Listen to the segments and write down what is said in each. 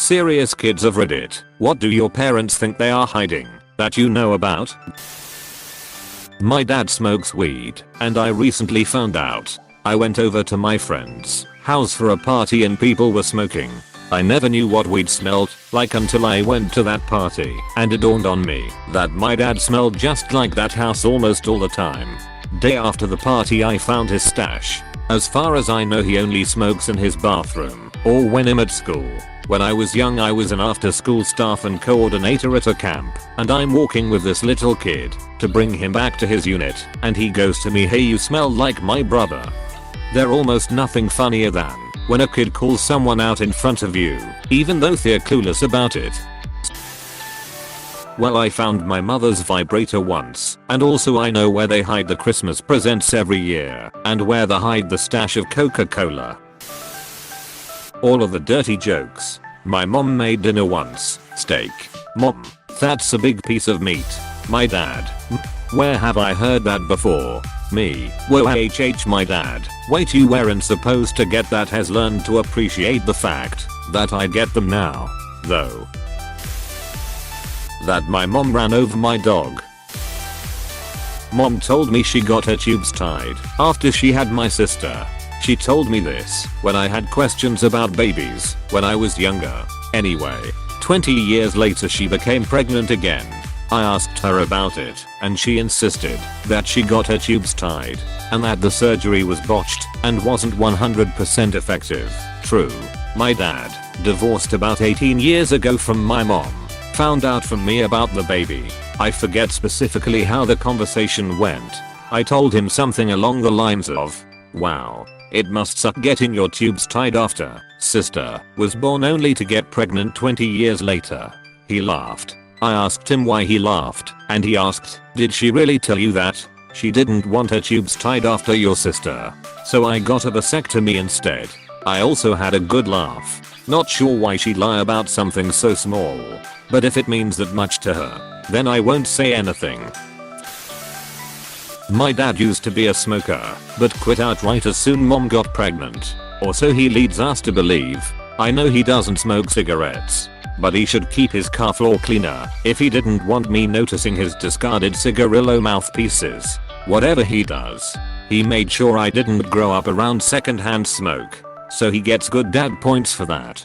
Serious kids of Reddit, what do your parents think they are hiding that you know about? My dad smokes weed, and I recently found out. I went over to my friend's house for a party and people were smoking. I never knew what weed smelled like until I went to that party, and it dawned on me that my dad smelled just like that house almost all the time. Day after the party I found his stash. As far as I know he only smokes in his bathroom or when I'm at school. When I was young I was an after school staff and coordinator at a camp, and I'm walking with this little kid to bring him back to his unit, and he goes to me, "Hey, you smell like my brother." There's almost nothing funnier than when a kid calls someone out in front of you, even though they're clueless about it. Well, I found my mother's vibrator once, and also I know where they hide the Christmas presents every year, and where they hide the stash of Coca-Cola. All of the dirty jokes. My mom made dinner once. Steak. Mom, that's a big piece of meat. My dad. Where have I heard that before? Me. Whoa, my dad. Wait, you weren't supposed to get that, has learned to appreciate the fact that I get them now. Though. That my mom ran over my dog. Mom told me she got her tubes tied after she had my sister. She told me this when I had questions about babies when I was younger. Anyway, 20 years later she became pregnant again. I asked her about it, and she insisted that she got her tubes tied and that the surgery was botched and wasn't 100% effective. True. My dad, divorced about 18 years ago from my mom, found out from me about the baby. I forget specifically how the conversation went. I told him something along the lines of, "Wow, it must suck getting your tubes tied after sister was born only to get pregnant 20 years later." He laughed. I asked him why he laughed, and he asked, "Did she really tell you that she didn't want her tubes tied after your sister? So I got a vasectomy instead." I also had a good laugh. Not sure why she'd lie about something so small, but if it means that much to her, then I won't say anything. My dad used to be a smoker, but quit outright as soon mom got pregnant. Or so he leads us to believe. I know he doesn't smoke cigarettes, but he should keep his car floor cleaner if he didn't want me noticing his discarded cigarillo mouthpieces. Whatever he does, he made sure I didn't grow up around secondhand smoke, so he gets good dad points for that.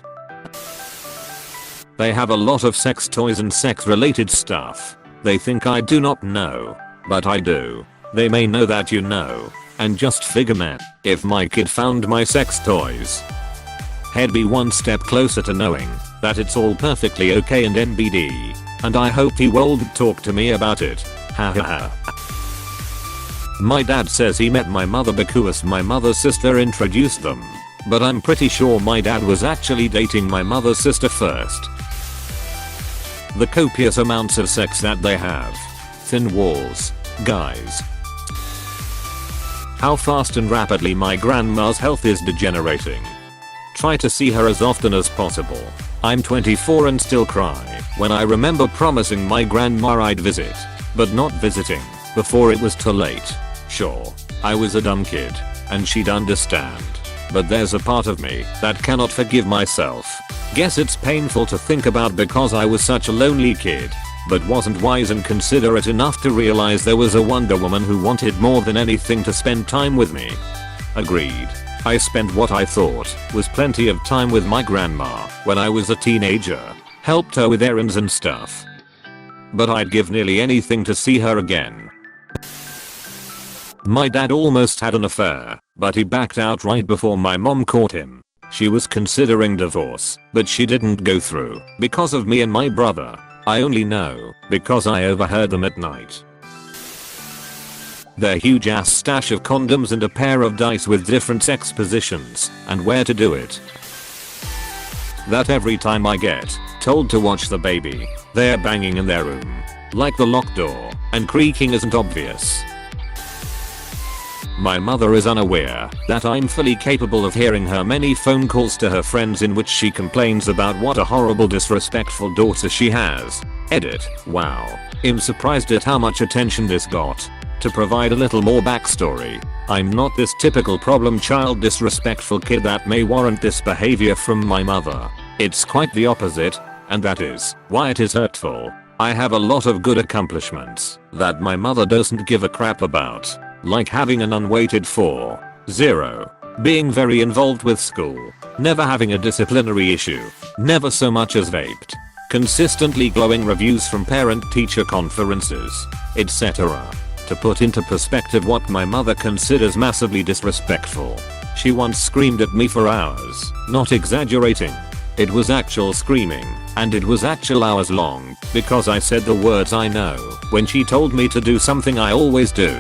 They have a lot of sex toys and sex related stuff. They think I do not know, but I do. They may know that you know, and just figure, man, if my kid found my sex toys, he'd be one step closer to knowing that it's all perfectly okay and NBD, and I hope he won't talk to me about it. Ha ha ha. My dad says he met my mother because my mother's sister introduced them, but I'm pretty sure my dad was actually dating my mother's sister first. The copious amounts of sex that they have. Thin walls. Guys. How fast and rapidly my grandma's health is degenerating. Try to see her as often as possible. I'm 24 and still cry when I remember promising my grandma I'd visit, but not visiting before it was too late. Sure, I was a dumb kid, and she'd understand, but there's a part of me that cannot forgive myself. Guess it's painful to think about because I was such a lonely kid, but wasn't wise and considerate enough to realize there was a Wonder Woman who wanted more than anything to spend time with me. Agreed. I spent what I thought was plenty of time with my grandma when I was a teenager, helped her with errands and stuff. But I'd give nearly anything to see her again. My dad almost had an affair, but he backed out right before my mom caught him. She was considering divorce, but she didn't go through because of me and my brother. I only know because I overheard them at night. Their huge ass stash of condoms and a pair of dice with different sex positions and where to do it. That every time I get told to watch the baby, they're banging in their room. Like the locked door and creaking isn't obvious. My mother is unaware that I'm fully capable of hearing her many phone calls to her friends in which she complains about what a horrible disrespectful daughter she has. Edit. Wow. I'm surprised at how much attention this got. To provide a little more backstory, I'm not this typical problem child disrespectful kid that may warrant this behavior from my mother. It's quite the opposite, and that is why it is hurtful. I have a lot of good accomplishments that my mother doesn't give a crap about, like having an unweighted 4.0, being very involved with school, never having a disciplinary issue, never so much as vaped, consistently glowing reviews from parent-teacher conferences, etc. To put into perspective what my mother considers massively disrespectful, she once screamed at me for hours, not exaggerating. It was actual screaming, and it was actual hours long, because I said the words I know. When she told me to do something I always do,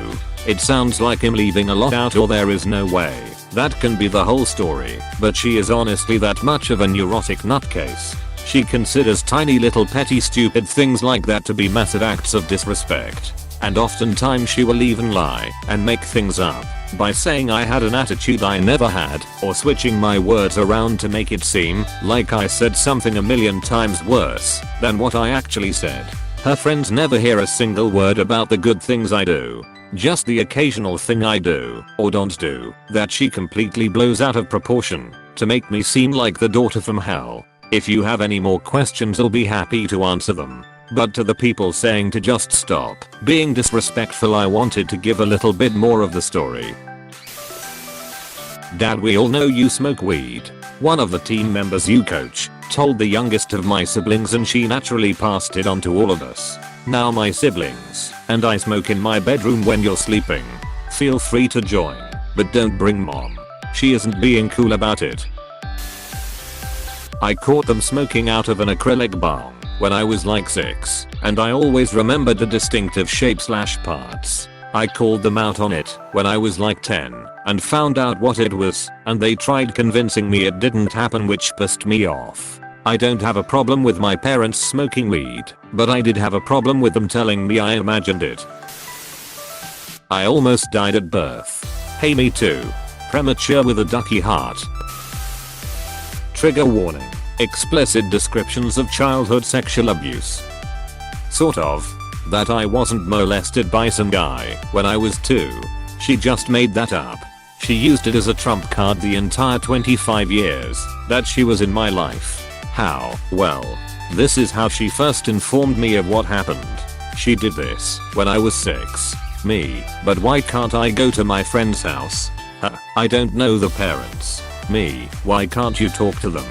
it sounds like I'm leaving a lot out or there is no way. That can be the whole story, but she is honestly that much of a neurotic nutcase. She considers tiny little petty stupid things like that to be massive acts of disrespect. And oftentimes she will even lie and make things up by saying I had an attitude I never had, or switching my words around to make it seem like I said something a million times worse than what I actually said. Her friends never hear a single word about the good things I do, just the occasional thing I do or don't do that she completely blows out of proportion to make me seem like the daughter from hell. If you have any more questions, I'll be happy to answer them. But to the people saying to just stop being disrespectful, I wanted to give a little bit more of the story. Dad, we all know you smoke weed. One of the team members you coach told the youngest of my siblings, and she naturally passed it on to all of us. Now my siblings and I smoke in my bedroom when you're sleeping. Feel free to join, but don't bring mom. She isn't being cool about it. I caught them smoking out of an acrylic bong when I was like 6, and I always remembered the distinctive shape/parts. I called them out on it when I was like 10 and found out what it was, and they tried convincing me it didn't happen, which pissed me off. I don't have a problem with my parents smoking weed, but I did have a problem with them telling me I imagined it. I almost died at birth. Hey, me too. Premature with a ducky heart. Trigger warning. Explicit descriptions of childhood sexual abuse. Sort of. That I wasn't molested by some guy when I was 2. She just made that up. She used it as a trump card the entire 25 years that she was in my life. How? Well, this is how she first informed me of what happened. She did this when I was 6. Me, but why can't I go to my friend's house? I don't know the parents. Me, why can't you talk to them?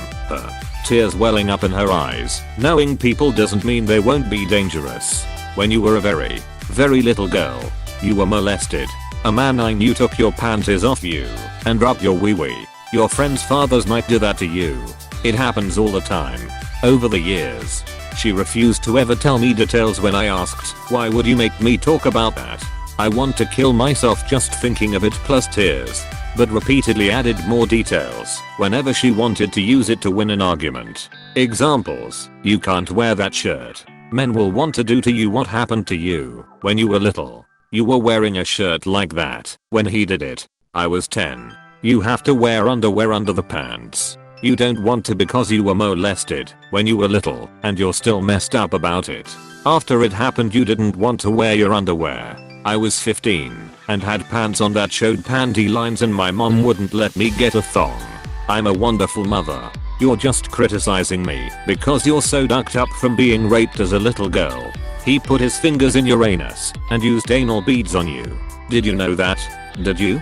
Tears welling up in her eyes. Knowing people doesn't mean they won't be dangerous. When you were a very, very little girl, you were molested. A man I knew took your panties off you and rubbed your wee-wee. Your friends' fathers might do that to you. It happens all the time. Over the years, she refused to ever tell me details when I asked, why would you make me talk about that? I want to kill myself just thinking of it, plus tears. But repeatedly added more details whenever she wanted to use it to win an argument. Examples: you can't wear that shirt. Men will want to do to you what happened to you when you were little. You were wearing a shirt like that when he did it. I was 10. You have to wear underwear under the pants. You don't want to because you were molested when you were little and you're still messed up about it. After it happened, you didn't want to wear your underwear. I was 15 and had pants on that showed panty lines, and my mom wouldn't let me get a thong. I'm a wonderful mother. You're just criticizing me because you're so ducked up from being raped as a little girl. He put his fingers in your anus and used anal beads on you. Did you know that? Did you?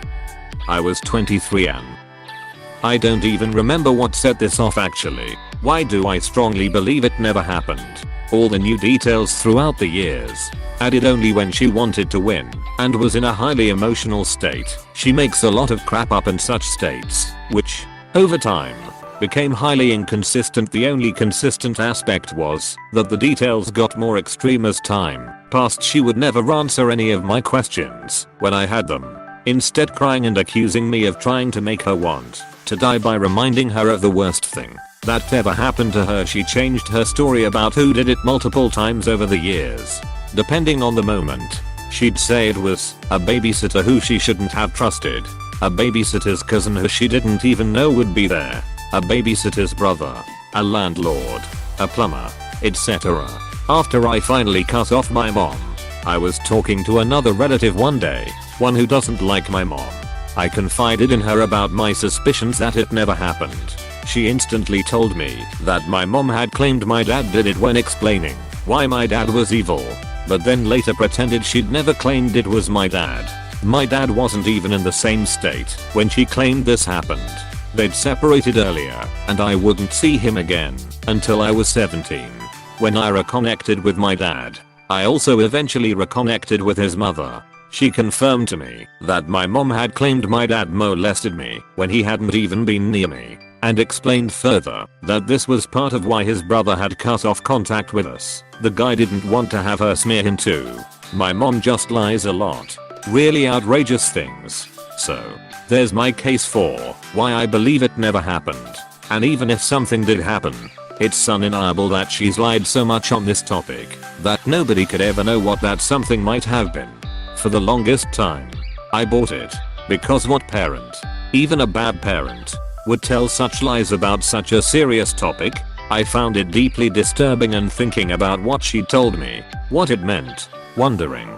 I was 23 and I don't even remember what set this off actually. Why do I strongly believe it never happened? All the new details throughout the years, added only when she wanted to win and was in a highly emotional state. She makes a lot of crap up in such states, which, over time, became highly inconsistent. The only consistent aspect was that the details got more extreme as time passed. She would never answer any of my questions when I had them, instead crying and accusing me of trying to make her want to die by reminding her of the worst thing that ever happened to her. She changed her story about who did it multiple times over the years. Depending on the moment, she'd say it was a babysitter who she shouldn't have trusted, a babysitter's cousin who she didn't even know would be there, a babysitter's brother, a landlord, a plumber, etc. After I finally cut off my mom, I was talking to another relative one day, one who doesn't like my mom. I confided in her about my suspicions that it never happened. She instantly told me that my mom had claimed my dad did it when explaining why my dad was evil, but then later pretended she'd never claimed it was my dad. My dad wasn't even in the same state when she claimed this happened. They'd separated earlier, and I wouldn't see him again until I was 17. When I reconnected with my dad, I also eventually reconnected with his mother. She confirmed to me that my mom had claimed my dad molested me when he hadn't even been near me, and explained further that this was part of why his brother had cut off contact with us. The guy didn't want to have her smear him too. My mom just lies a lot. Really outrageous things. So, there's my case for why I believe it never happened. And even if something did happen, it's undeniable that she's lied so much on this topic that nobody could ever know what that something might have been. For the longest time, I bought it, because what parent, even a bad parent, would tell such lies about such a serious topic? I found it deeply disturbing, and thinking about what she told me, what it meant, wondering.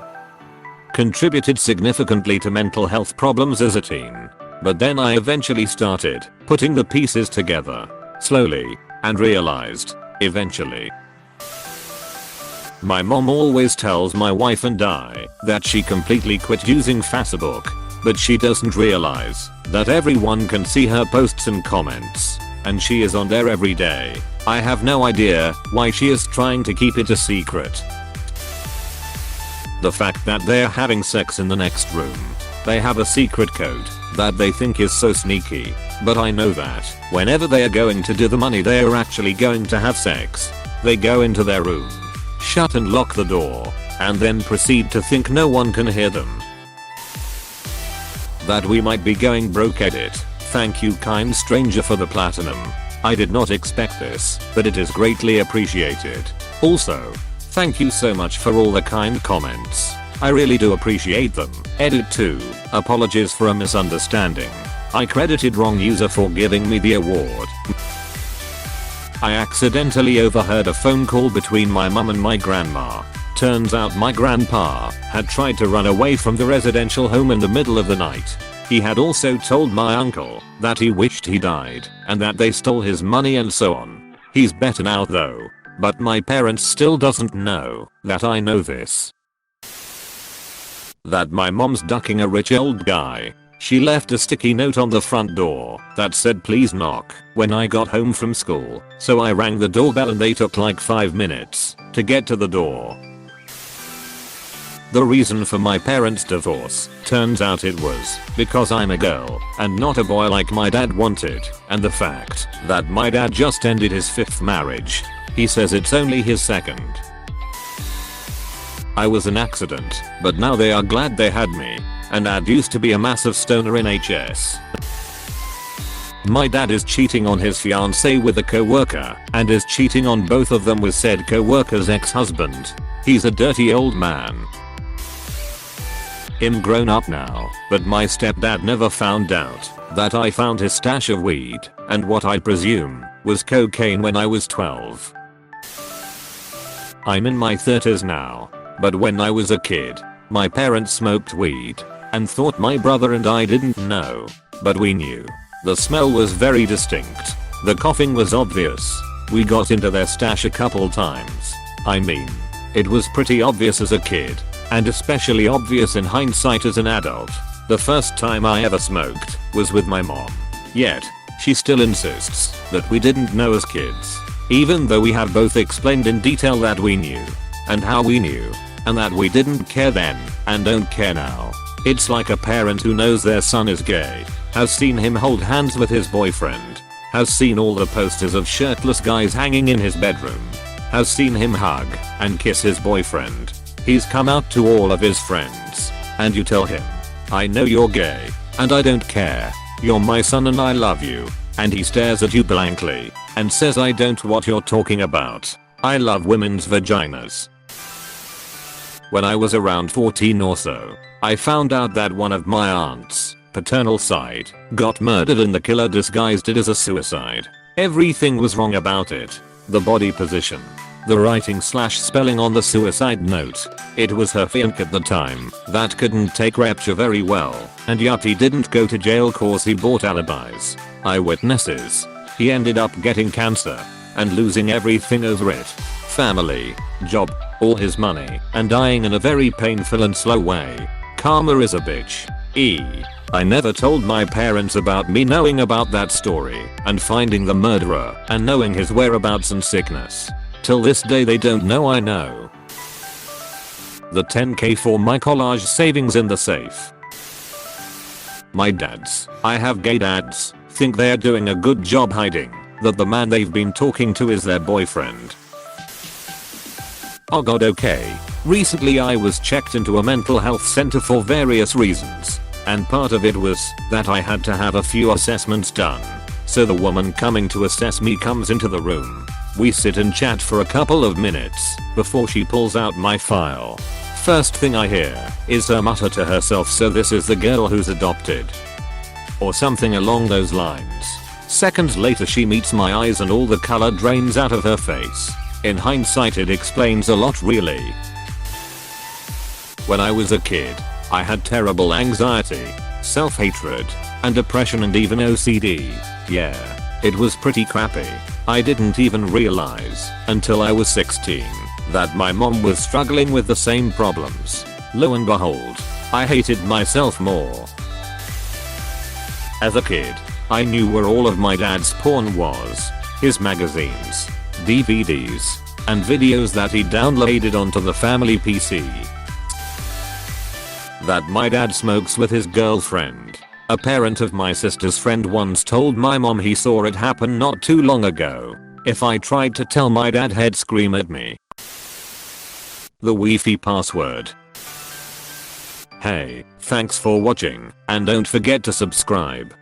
Contributed significantly to mental health problems as a teen. But then I eventually started putting the pieces together, slowly, and realized, eventually. My mom always tells my wife and I that she completely quit using Facebook, but she doesn't realize that everyone can see her posts and comments, and she is on there every day. I have no idea why she is trying to keep it a secret. The fact that they're having sex in the next room. They have a secret code that they think is so sneaky, but I know that whenever they are going to do the money they are actually going to have sex, they go into their room, shut and lock the door, and then proceed to think no one can hear them. That we might be going broke. Edit. Thank you kind stranger for the platinum. I did not expect this, but it is greatly appreciated. Also, thank you so much for all the kind comments. I really do appreciate them. Edit 2. Apologies for a misunderstanding. I credited wrong user for giving me the award. I accidentally overheard a phone call between my mum and my grandma. Turns out my grandpa had tried to run away from the residential home in the middle of the night. He had also told my uncle that he wished he died and that they stole his money and so on. He's better now though, but my parents still doesn't know that I know this. That my mom's ducking a rich old guy. She left a sticky note on the front door that said please knock when I got home from school, so I rang the doorbell and they took like 5 minutes to get to the door. The reason for my parents' divorce, turns out it was because I'm a girl and not a boy like my dad wanted, and the fact that my dad just ended his 5th marriage. He says it's only his 2nd. I was an accident, but now they are glad they had me, and Dad used to be a massive stoner in HS. My dad is cheating on his fiancée with a co-worker, and is cheating on both of them with said co-worker's ex-husband. He's a dirty old man. I'm grown up now, but my stepdad never found out that I found his stash of weed and what I presume was cocaine when I was 12. I'm in my 30s now, but when I was a kid, my parents smoked weed and thought my brother and I didn't know, but we knew. The smell was very distinct. The coughing was obvious. We got into their stash a couple times. I mean, it was pretty obvious as a kid, and especially obvious in hindsight as an adult. The first time I ever smoked was with my mom. Yet, she still insists that we didn't know as kids, even though we have both explained in detail that we knew, and how we knew, and that we didn't care then, and don't care now. It's like a parent who knows their son is gay, has seen him hold hands with his boyfriend, has seen all the posters of shirtless guys hanging in his bedroom, has seen him hug and kiss his boyfriend. He's come out to all of his friends, and you tell him, I know you're gay, and I don't care, you're my son and I love you, and he stares at you blankly, and says I don't what you're talking about. I love women's vaginas. When I was around 14 or so, I found out that one of my aunts, paternal side, got murdered and the killer disguised it as a suicide. Everything was wrong about it. The body position, the writing / spelling on the suicide note. It was her fiancé at the time that couldn't take rapture very well, and yet he didn't go to jail cause he bought alibis, eyewitnesses, He ended up getting cancer and losing everything over it. Family, job, all his money, and dying in a very painful and slow way. Karma is a bitch. I never told my parents about me knowing about that story and finding the murderer and knowing his whereabouts and sickness. Till this day they don't know I know. The 10k for my collage savings in the safe. My dads, I have gay dads, think they're doing a good job hiding that the man they've been talking to is their boyfriend. Oh god, okay. Recently I was checked into a mental health center for various reasons, and part of it was that I had to have a few assessments done. So the woman coming to assess me comes into the room. We sit and chat for a couple of minutes before she pulls out my file. First thing I hear is her mutter to herself, "So this is the girl who's adopted," or something along those lines. Seconds later she meets my eyes and all the color drains out of her face. In hindsight it explains a lot really. When I was a kid, I had terrible anxiety, self-hatred, and depression and even OCD. Yeah, it was pretty crappy. I didn't even realize until I was 16 that my mom was struggling with the same problems. Lo and behold, I hated myself more. As a kid, I knew where all of my dad's porn was. His magazines, DVDs, and videos that he downloaded onto the family PC. That my dad smokes with his girlfriend. A parent of my sister's friend once told my mom he saw it happen not too long ago. If I tried to tell my dad, he'd scream at me. The Wi-Fi password. Hey, thanks for watching, and don't forget to subscribe.